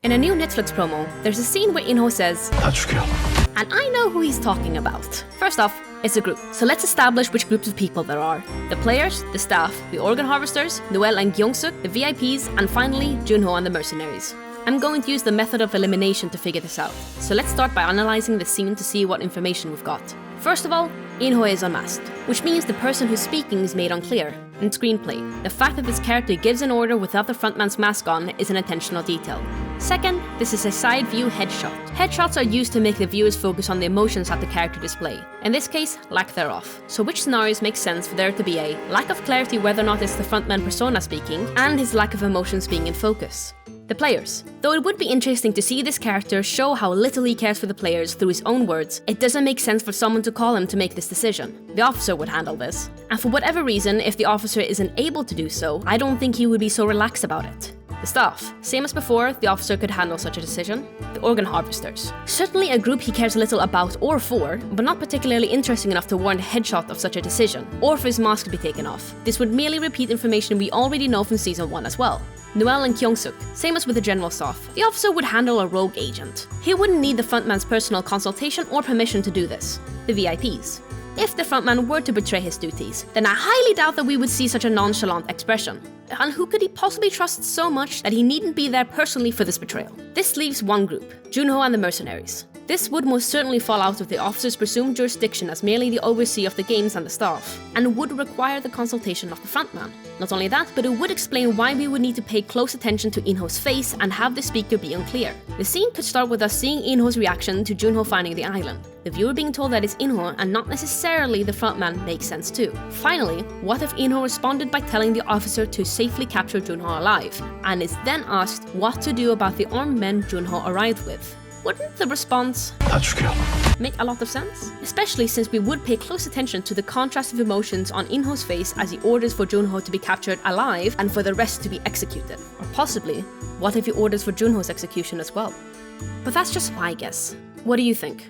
In a new Netflix promo, there's a scene where Inho says, 다 죽여. and I know who he's talking about. First off, it's a group, so let's establish which groups of people there are. The players, the staff, the organ harvesters, Noel and Gyeong-suk, the VIPs, and finally, Junho and the mercenaries. I'm going to use the method of elimination to figure this out, so let's start by analysing the scene to see what information we've got. First of all, Inho is unmasked, which means the person who's speaking is made unclear. In screenplay, the fact that this character gives an order without the frontman's mask on is an intentional detail. Second, this is a side view headshot. Headshots are used to make the viewers focus on the emotions that the character display. In this case, lack thereof. So which scenarios make sense for there to be a lack of clarity whether or not it's the frontman persona speaking, and his lack of emotions being in focus? The players. Though it would be interesting to see this character show how little he cares for the players through his own words, it doesn't make sense for someone to call him to make this decision. The officer would handle this. And for whatever reason, if the officer isn't able to do so, I don't think he would be so relaxed about it. The staff. Same as before, the officer could handle such a decision. The organ harvesters. Certainly a group he cares little about or for, but not particularly interesting enough to warrant a headshot of such a decision, or for his mask to be taken off. This would merely repeat information we already know from Season 1 as well. Noel and Gyeong-suk, same as with the general staff. The officer would handle a rogue agent. He wouldn't need the frontman's personal consultation or permission to do this. The VIPs. If the frontman were to betray his duties, then I highly doubt that we would see such a nonchalant expression. And who could he possibly trust so much that he needn't be there personally for this betrayal? This leaves one group, Junho and the mercenaries. This would most certainly fall out of the officer's presumed jurisdiction as merely the overseer of the games and the staff, and would require the consultation of the frontman. Not only that, but it would explain why we would need to pay close attention to Inho's face and have the speaker be unclear. The scene could start with us seeing Inho's reaction to Junho finding the island. The viewer being told that it's Inho and not necessarily the frontman makes sense too. Finally, what if Inho responded by telling the officer to safely capture Junho alive, and is then asked what to do about the armed men Junho arrived with? Wouldn't the response 다 죽여. make a lot of sense? Especially since we would pay close attention to the contrast of emotions on Inho's face as he orders for Junho to be captured alive and for the rest to be executed. Or possibly, what if he orders for Junho's execution as well? But that's just my guess. What do you think?